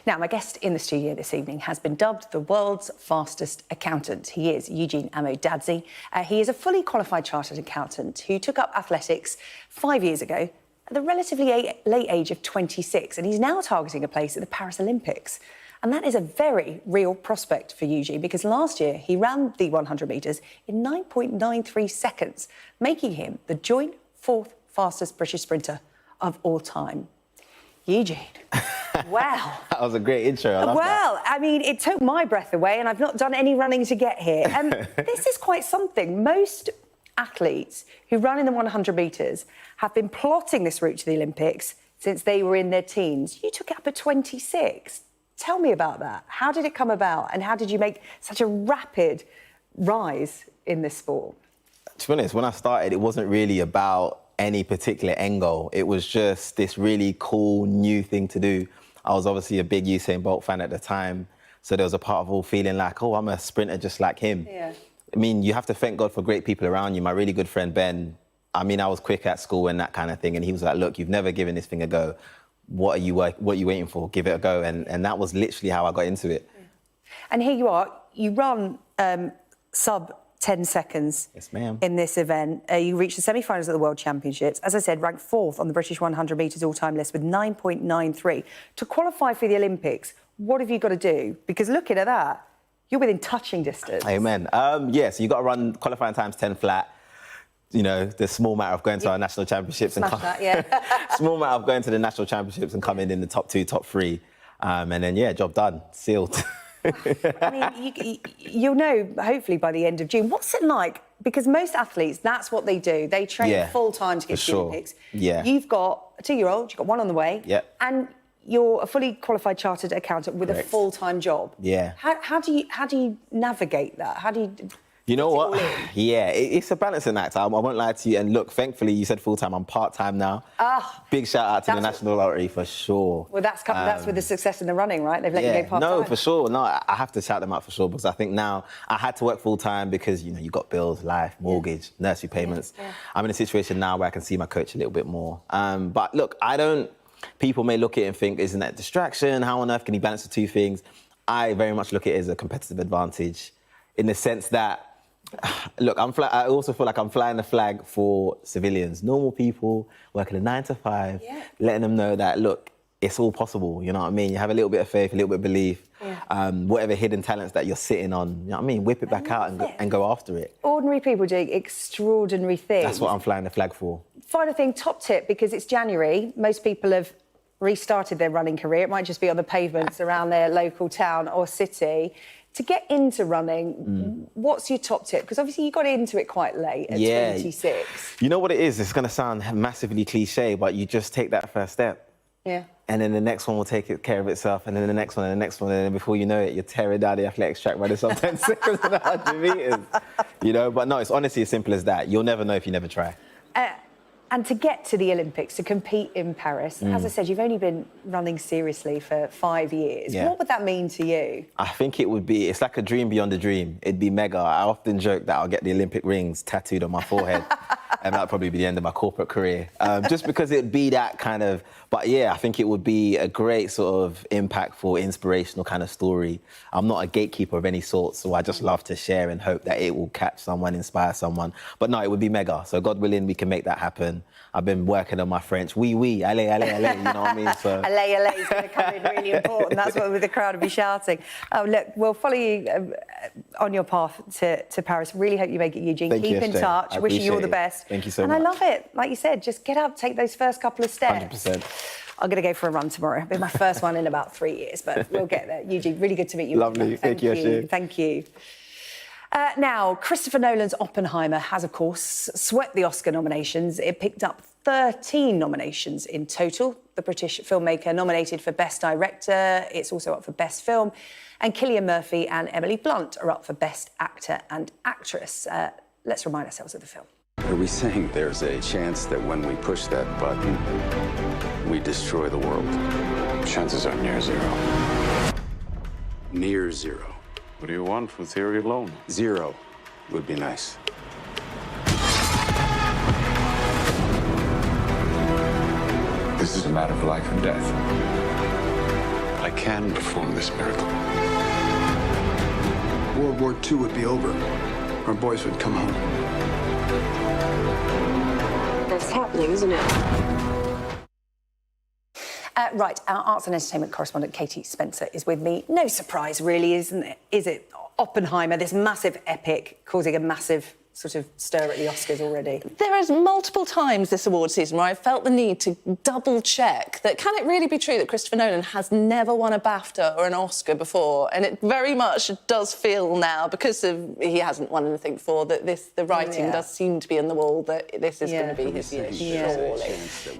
Now, my guest in the studio this evening has been dubbed the world's fastest accountant. He is Eugene Amodadze. He is a fully qualified chartered accountant who took up athletics 5 years ago at the relatively late age of 26, and he's now targeting a place at the Paris Olympics. And that is a very real prospect for Eugene, because last year he ran the 100 metres in 9.93 seconds, making him the joint fourth fastest British sprinter of all time. Eugene, wow. That was a great intro. I love that. I mean, it took my breath away, and I've not done any running to get here. And this is quite something. Most athletes who run in the 100 metres have been plotting this route to the Olympics since they were in their teens. You took it up at 26. Tell me about that. How did it come about, and how did you make such a rapid rise in this sport? To be honest, when I started, it wasn't really about any particular end goal. It was just this really cool, new thing to do. I was obviously a big Usain Bolt fan at the time, so there was a part of all feeling like, oh, I'm a sprinter just like him. Yeah. I mean, you have to thank God for great people around you. My really good friend, Ben, I mean, I was quick at school and that kind of thing, and he was like, look, you've never given this thing a go. What are you waiting for? Give it a go. And that was literally how I got into it. And here you are. You run sub 10 seconds yes, ma'am. In this event. You reached the semi-finals at the World Championships. As I said, ranked fourth on the British 100 metres all-time list with 9.93. To qualify for the Olympics, what have you got to do? Because looking at that, you're within touching distance. Amen. So you got to run qualifying times 10 flat. you know, the small matter of going to our national championships and small matter of going to the national championships and coming in the top 2, top 3, and then job done, sealed. I mean, you'll know hopefully by the end of June. What's it like? Because most athletes, that's what they do. They train full time to get to the Olympics. Yeah. You've got a 2-year-old. You've got one on the way. Yeah. And you're a fully qualified chartered accountant with a full-time job. Yeah. How do you navigate that? How do you? You know what? Yeah, it's a balancing act. I won't lie to you. And look, thankfully, you said full-time. I'm part-time now. Big shout out to the National Lottery for sure. Well, that's with the success in the running, right? They've let you go part-time. No, for sure. No, I have to shout them out for sure because I think now I had to work full-time because, you know, you've got bills, life, mortgage, nursery payments. I'm in a situation now where I can see my coach a little bit more. But look, people may look at it and think, isn't that a distraction? How on earth can he balance the two things? I very much look at it as a competitive advantage in the sense that, look, I also feel like I'm flying the flag for civilians, normal people working a 9 to 5, letting them know that, look, it's all possible, you know what I mean? You have a little bit of faith, a little bit of belief, whatever hidden talents that you're sitting on, you know what I mean? Whip it back out and go after it. Ordinary people doing extraordinary things. That's what I'm flying the flag for. Final thing, top tip, because it's January, most people have restarted their running career. It might just be on the pavements around their local town or city. To get into running, what's your top tip? Because obviously you got into it quite late at 26. You know what it is? It's going to sound massively cliche, but you just take that first step. Yeah. And then the next one will take care of itself, and then the next one, and the next one, and then before you know it, you're tearing down the athletics track running some 10 seconds and 100 metres. You know, but no, it's honestly as simple as that. You'll never know if you never try. And to get to the Olympics, to compete in Paris, as I said, you've only been running seriously for 5 years. Yeah. What would that mean to you? I think it's like a dream beyond a dream. It'd be mega. I often joke that I'll get the Olympic rings tattooed on my forehead and that'll probably be the end of my corporate career. Just because it'd be that kind of... But yeah, I think it would be a great sort of impactful, inspirational kind of story. I'm not a gatekeeper of any sort, so I just love to share and hope that it will catch someone, inspire someone. But no, it would be mega. So God willing, we can make that happen. I've been working on my French. Oui, oui, allez, allez, allez, you know what I mean? So... Allez, allez is going to come in really important. That's what the crowd will be shouting. Oh, look, we'll follow you on your path to Paris. Really hope you make it, Eugene. Keep in touch. Wishing you all the best. Thank you so much. much. And I love it. Like you said, just get up, take those first couple of steps. 100%. I'm going to go for a run tomorrow. It'll be my first one in about 3 years, but we'll get there. Eugene, really good to meet you. Lovely. Thank you, Ashley. Thank you. Now, Christopher Nolan's Oppenheimer has, of course, swept the Oscar nominations. It picked up 13 nominations in total. The British filmmaker nominated for Best Director. It's also up for Best Film. And Cillian Murphy and Emily Blunt are up for Best Actor and Actress. Let's remind ourselves of the film. Are we saying there's a chance that when we push that button, we destroy the world? Chances are near zero. Near zero. What do you want from theory alone? 0 would be nice. This is a matter of life and death. I can perform this miracle. World War II would be over. Our boys would come home. That's happening, isn't it? Right, our arts and entertainment correspondent Katie Spencer is with me. No surprise, really, isn't it? Is it? Oppenheimer, this massive epic, causing a massive sort of stir at the Oscars already. There is multiple times this award season where I felt the need to double-check that can it really be true that Christopher Nolan has never won a BAFTA or an Oscar before? And it very much does feel now, because he hasn't won anything before, that the writing does seem to be in the wall that this is going to be his year, surely.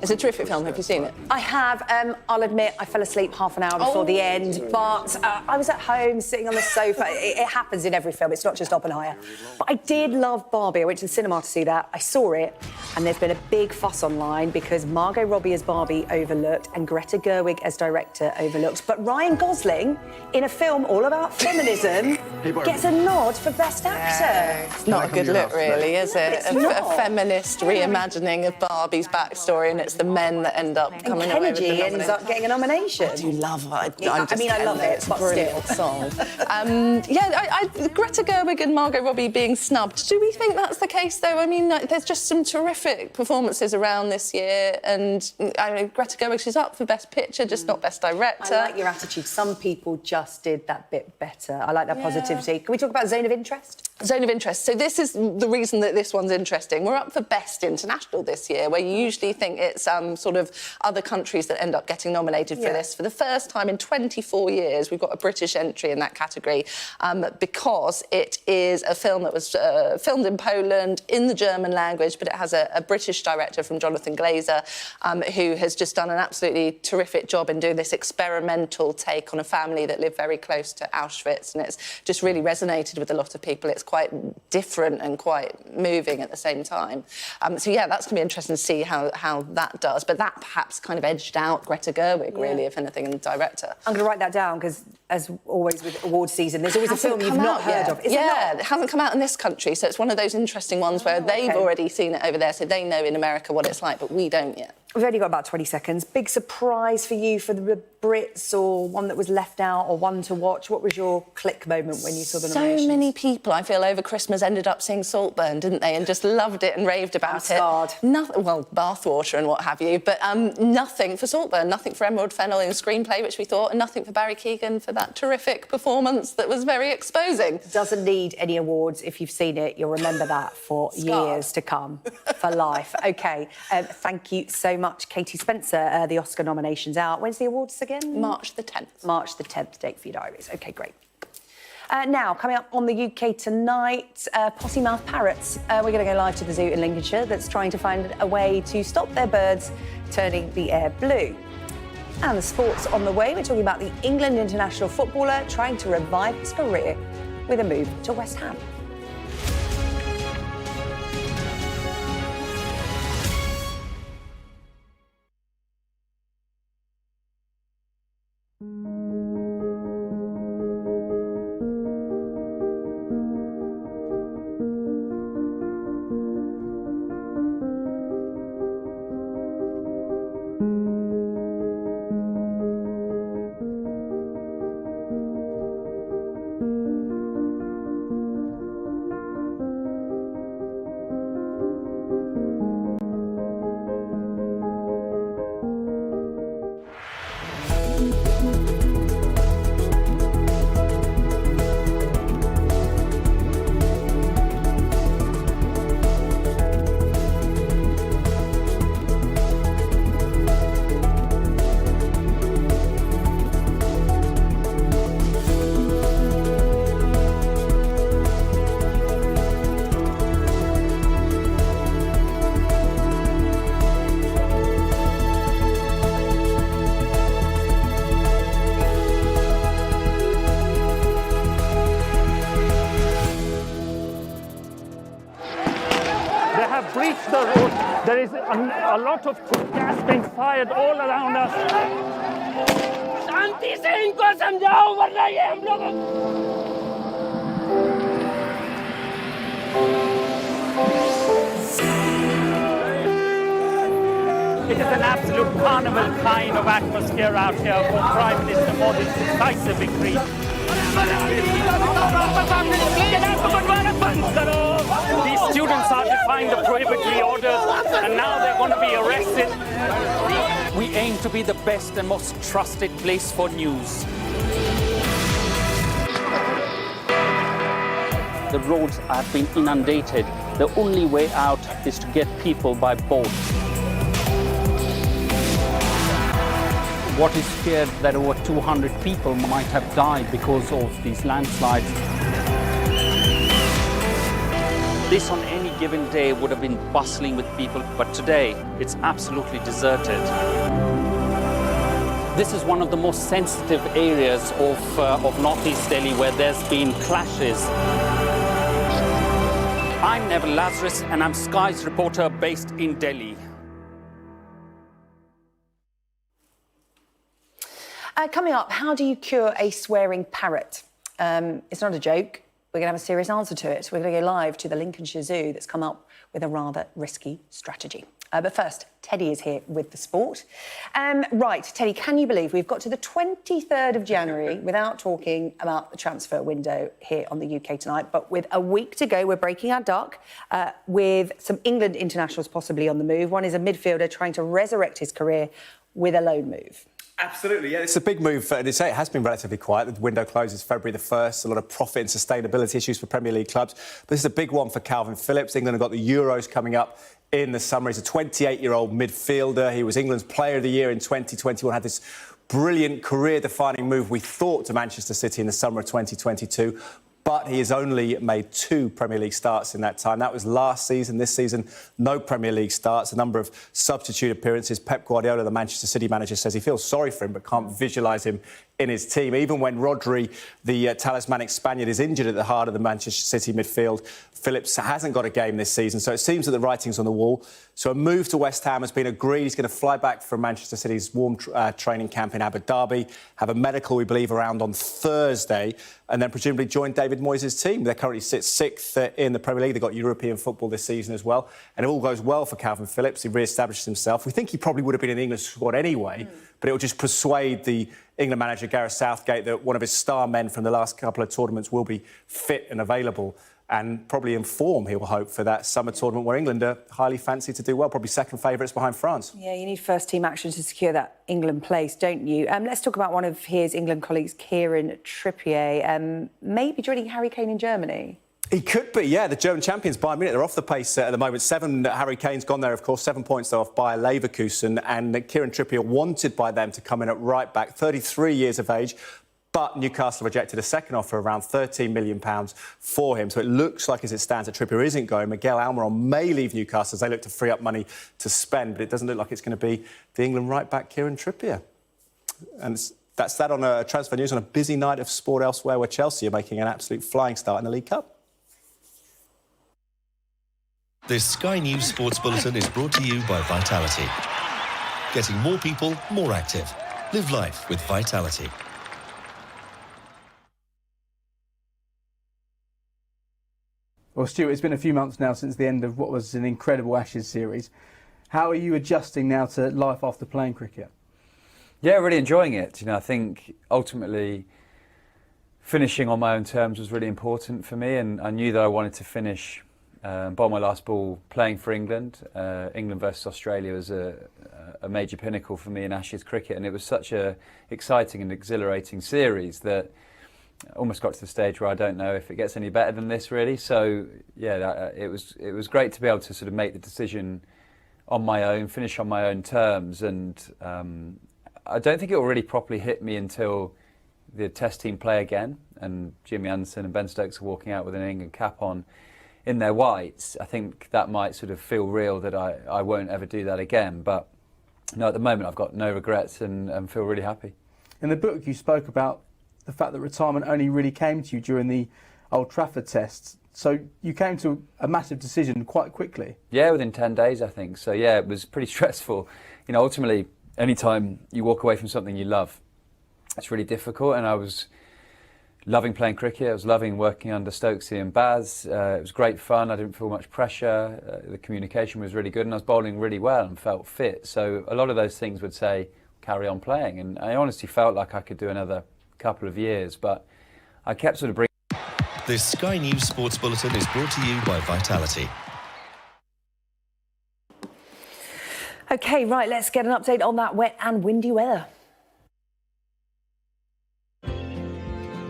It's a terrific film. Have you seen it? I have. I'll admit, I fell asleep half an hour before the end, but I was at home, sitting on the sofa. It happens in every film. It's not just Oppenheimer. But I did love Barbie. I went to the cinema to see that. I saw it, and there's been a big fuss online because Margot Robbie as Barbie overlooked and Greta Gerwig as director overlooked. But Ryan Gosling, in a film all about feminism, gets a nod for Best Actor. It's not a good look, really, is it? A feminist reimagining of Barbie's backstory, and it's the men that end up coming away with the nomination. ends up getting a nomination. I do love it. I love it. It's a brilliant song. Greta Gerwig and Margot Robbie being snubbed. Do we think that's the case, though? I mean, there's just some terrific performances around this year, and Greta Gerwig, she's up for Best Picture, just not Best Director. I like your attitude. Some people just did that bit better. I like that positivity. Can we talk about Zone of Interest? Zone of interest. So this is the reason that this one's interesting. We're up for Best International this year, where you usually think it's sort of other countries that end up getting nominated for this. For the first time in 24 years, we've got a British entry in that category because it is a film that was filmed in Poland in the German language, but it has a British director from Jonathan Glazer who has just done an absolutely terrific job in doing this experimental take on a family that lived very close to Auschwitz, and it's just really resonated with a lot of people. It's quite different and quite moving at the same time. So, yeah, that's going to be interesting to see how that does. But that perhaps kind of edged out Greta Gerwig, really, if anything, in the director. I'm going to write that down because, as always with award season, there's always a film you've not heard of. Is it not? It hasn't come out in this country, so it's one of those interesting ones where they've already seen it over there, so they know in America what it's like, but we don't yet. We've only got about 20 seconds. Big surprise for you for the Brits, or one that was left out, or one to watch? What was your click moment when you saw the nominations? So many people, I feel, over Christmas ended up seeing Saltburn, didn't they? And just loved it and raved about it. Nothing, well, bathwater and what have you, but nothing for Saltburn, nothing for Emerald Fennell in screenplay, which we thought, and nothing for Barry Keoghan for that terrific performance that was very exposing. Doesn't need any awards. If you've seen it, you'll remember that for years to come, for life. OK, thank you so much, Katie Spencer. The Oscar nominations out. When's the awards again? March the 10th. March the 10th, date for your diaries. OK, great. Now, coming up on the UK tonight, potty mouth parrots. We're going to go live to the zoo in Lincolnshire that's trying to find a way to stop their birds turning the air blue. And the sports on the way. We're talking about the England international footballer trying to revive his career with a move to West Ham. There is a lot of gas being fired all around us. शांति से इनको समझाओ वरना ये हम लोग It is an absolute carnival kind of atmosphere out here for Prime Minister Modi's decisive victory. These students are defying the prohibitory orders, and now they're going to be arrested. We aim to be the best and most trusted place for news. The roads have been inundated. The only way out is to get people by boat. What is feared that over 200 people might have died because of these landslides. This on any given day would have been bustling with people, but today it's absolutely deserted. This is one of the most sensitive areas of northeast Delhi where there's been clashes. I'm Neville Lazarus and I'm Sky's reporter based in Delhi. Coming up, how do you cure a swearing parrot? It's not a joke. We're going to have a serious answer to it. We're going to go live to the Lincolnshire Zoo that's come up with a rather risky strategy. But first, Teddy is here with the sport. Right, Teddy, can you believe we've got to the 23rd of January without talking about the transfer window here on the UK Tonight? But with a week to go, we're breaking our duck with some England internationals possibly on the move. One is a midfielder trying to resurrect his career with a loan move. Absolutely, yeah. It's a big move. It has been relatively quiet. The window closes February the 1st. A lot of profit and sustainability issues for Premier League clubs. But this is a big one for Calvin Phillips. England have got the Euros coming up in the summer. He's a 28-year-old midfielder. He was England's Player of the Year in 2021, had this brilliant career-defining move, we thought, to Manchester City in the summer of 2022. But he has only made 2 Premier League starts in that time. That was last season. This season, no Premier League starts, a number of substitute appearances. Pep Guardiola, the Manchester City manager, says he feels sorry for him but can't visualise him in his team. Even when Rodri, the talismanic Spaniard, is injured at the heart of the Manchester City midfield, Phillips hasn't got a game this season, so it seems that the writing's on the wall. So a move to West Ham has been agreed. He's going to fly back from Manchester City's warm training camp in Abu Dhabi, have a medical, we believe, around on Thursday, and then presumably join David Moyes' team. They currently sit 6th in the Premier League. They've got European football this season as well. And it all goes well for Calvin Phillips. He re-establishes himself. We think he probably would have been in the England squad anyway, but it will just persuade the England manager, Gareth Southgate, that one of his star men from the last couple of tournaments will be fit and available, and probably in form, he will hope, for that summer tournament where England are highly fancied to do well, probably second favourites behind France. Yeah, you need first-team action to secure that England place, don't you? Let's talk about one of his England colleagues, Kieran Trippier, maybe joining Harry Kane in Germany. He could be, yeah. The German champions, Bayern Munich, they're off the pace at the moment. Harry Kane's gone there, of course, 7 points off Bayer Leverkusen, and Kieran Trippier wanted by them to come in at right-back, 33 years of age. But Newcastle rejected a second offer around £13 million for him. So it looks like, as it stands, that Trippier isn't going. Miguel Almiron may leave Newcastle as they look to free up money to spend, but it doesn't look like it's going to be the England right-back Kieran Trippier. And that's that on transfer news on a busy night of sport elsewhere, where Chelsea are making an absolute flying start in the League Cup. This Sky News Sports Bulletin is brought to you by Vitality. Getting more people more active. Live life with Vitality. Well, Stuart, it's been a few months now since the end of what was an incredible Ashes series. How are you adjusting now to life after playing cricket? Yeah, really enjoying it. I think ultimately finishing on my own terms was really important for me, and I knew that I wanted to finish by my last ball playing for England. England versus Australia was a major pinnacle for me in Ashes cricket, and it was such a exciting and exhilarating series that I almost got to the stage where I don't know if it gets any better than this, really. So yeah, it was great to be able to sort of make the decision on my own, finish on my own terms, and I don't think it will really properly hit me until the Test team play again, and Jimmy Anderson and Ben Stokes are walking out with an England cap on in their whites. I think that might sort of feel real, that I won't ever do that again. But no, at the moment I've got no regrets and feel really happy. In the book you spoke about the fact that retirement only really came to you during the Old Trafford tests. So you came to a massive decision quite quickly. Yeah, within 10 days, I think. So yeah, it was pretty stressful. Ultimately, anytime you walk away from something you love, it's really difficult. And I was loving playing cricket. I was loving working under Stokesy and Baz. It was great fun. I didn't feel much pressure. The communication was really good, and I was bowling really well and felt fit. So a lot of those things would say, carry on playing. And I honestly felt like I could do another couple of years, but I kept sort of bringing... This Sky News Sports Bulletin is brought to you by Vitality. OK, right, let's get an update on that wet and windy weather.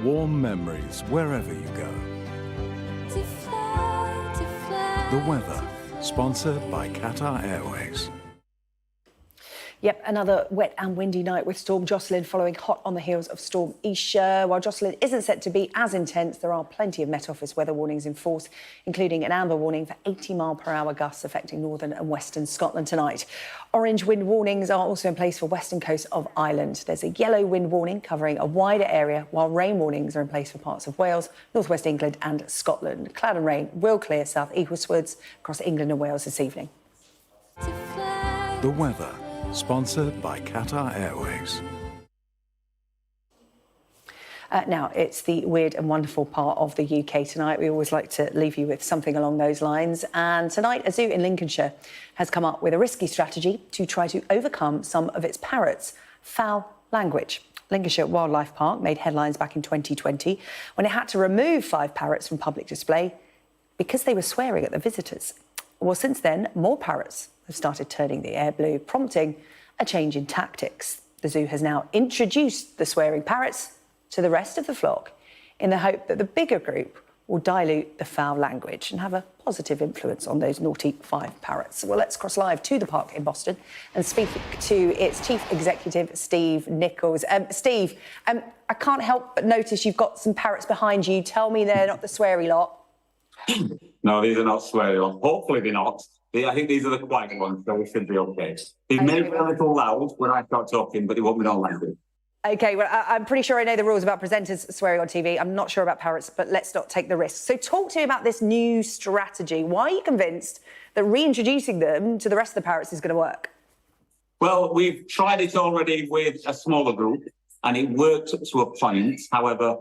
Warm memories wherever you go. The weather, sponsored by Qatar Airways. Yep, another wet and windy night with Storm Jocelyn following hot on the heels of Storm Isha. While Jocelyn isn't set to be as intense, there are plenty of Met Office weather warnings in force, including an amber warning for 80-mile-per-hour gusts affecting northern and western Scotland tonight. Orange wind warnings are also in place for western coast of Ireland. There's a yellow wind warning covering a wider area, while rain warnings are in place for parts of Wales, northwest England and Scotland. Cloud and rain will clear south eastwards across England and Wales this evening. The weather, sponsored by Qatar Airways. Now, it's the weird and wonderful part of the UK tonight. We always like to leave you with something along those lines. And tonight, a zoo in Lincolnshire has come up with a risky strategy to try to overcome some of its parrots' foul language. Lincolnshire Wildlife Park made headlines back in 2020 when it had to remove 5 parrots from public display because they were swearing at the visitors. Well, since then, more parrots have started turning the air blue, prompting a change in tactics. The zoo has now introduced the swearing parrots to the rest of the flock in the hope that the bigger group will dilute the foul language and have a positive influence on those naughty 5 parrots. Well, let's cross live to the park in Boston and speak to its chief executive, Steve Nichols. Steve, I can't help but notice you've got some parrots behind you. Tell me they're not the sweary lot. No, these are not sweary ones. Hopefully they're not. I think these are the quiet ones, so we should be okay. They may be a little loud when I start talking, but they won't be no language. OK, well, I'm pretty sure I know the rules about presenters swearing on TV. I'm not sure about parrots, but let's not take the risk. So talk to me about this new strategy. Why are you convinced that reintroducing them to the rest of the parrots is going to work? Well, we've tried it already with a smaller group, and it worked to a point. However,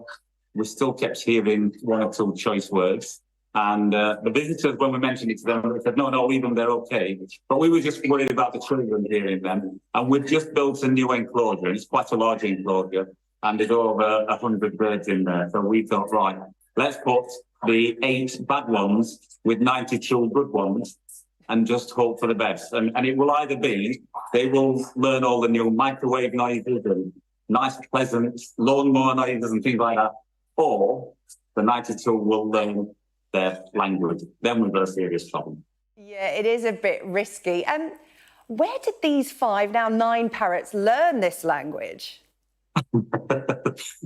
we still kept hearing 1 or 2 choice words. And the visitors, when we mentioned it to them, they said, no, leave them, they're OK. But we were just worried about the children hearing them. And we've just built a new enclosure. It's quite a large enclosure. And there's over 100 birds in there. So we thought, right, let's put the 8 bad ones with 92 good ones and just hope for the best. And it will either be, they will learn all the new microwave noises and nice, pleasant lawnmower noises and things like that, or the 92 will learn their language. Then we've got a serious problem. Yeah, it is a bit risky. And where did these 5, now 9 parrots learn this language?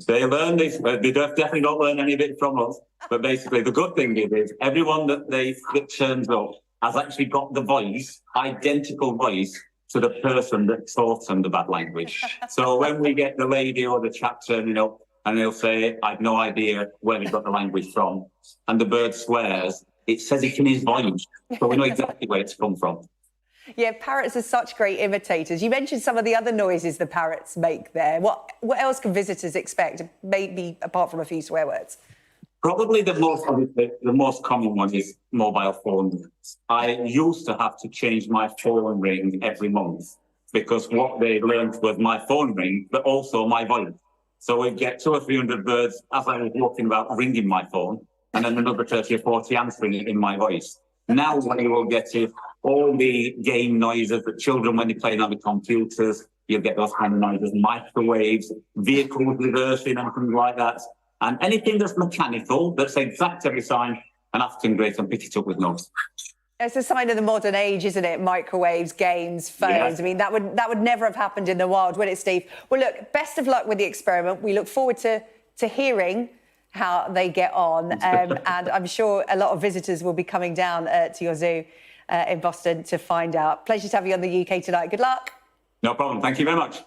They learn this. They definitely not learn any of it from us. But basically, the good thing is everyone that turns up has actually got the voice, identical voice, to the person that taught them the bad language. So when we get the lady or the chap turning up, and they'll say, I've no idea where they got the language from, and the bird swears, it says it in his voice, so we know exactly where it's come from. Yeah, parrots are such great imitators. You mentioned some of the other noises the parrots make there. What else can visitors expect, maybe apart from a few swear words? Probably the most common one is mobile phone rings. I used to have to change my phone ring every month because what they learned was my phone ring, but also my voice. So we'd get 200 or 300 birds as I was walking about ringing my phone, and then another 30 or 40 answering it in my voice. Now what you will get is all the game noises that children, when they're playing on the computers, you'll get those kind of noises, microwaves, vehicles reversing and things like that. And anything that's mechanical, that's exact every time, an African grey can pick it up with notes. It's a sign of the modern age, isn't it? Microwaves, games, phones. Yeah. I mean, that would never have happened in the wild, would it, Steve? Well, look, best of luck with the experiment. We look forward to hearing how they get on. And I'm sure a lot of visitors will be coming down to your zoo in Boston to find out. Pleasure to have you on the UK Tonight. Good luck. No problem. Thank you very much.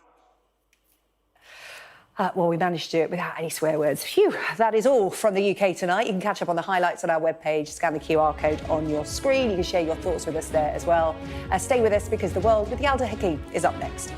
Well, we managed to do it without any swear words. Phew, that is all from the UK Tonight. You can catch up on the highlights on our webpage, scan the QR code on your screen. You can share your thoughts with us there as well. Stay with us because The World with Valdo Calocane is up next.